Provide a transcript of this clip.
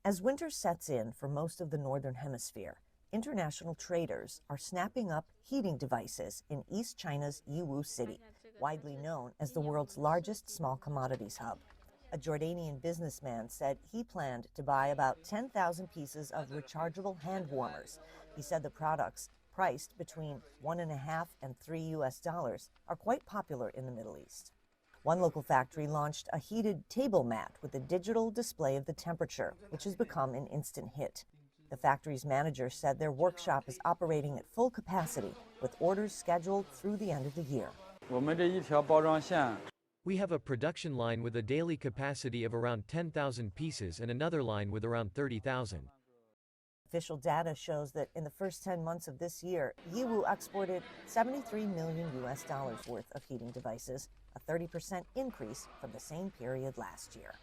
As winter sets in for most of the Northern Hemisphere, international traders are snapping up heating devices in East China's Yiwu city, widely known as the world's largest small commodities hub. A Jordanian businessman said he planned to buy about 10,000 pieces of rechargeable hand warmers. He said the products, priced between $1.5 and $3 are quite popular in the Middle East. One local factory launched a heated table mat with a digital display of the temperature, which has become an instant hit. The factory's manager said their workshop is operating at full capacity, with orders scheduled through the end of the year. We have a production line with a daily capacity of around 10,000 pieces and another line with around 30,000. Official data shows that in the first 10 months of this year, Yiwu exported $73 million worth of heating devices, a 30% increase from the same period last year.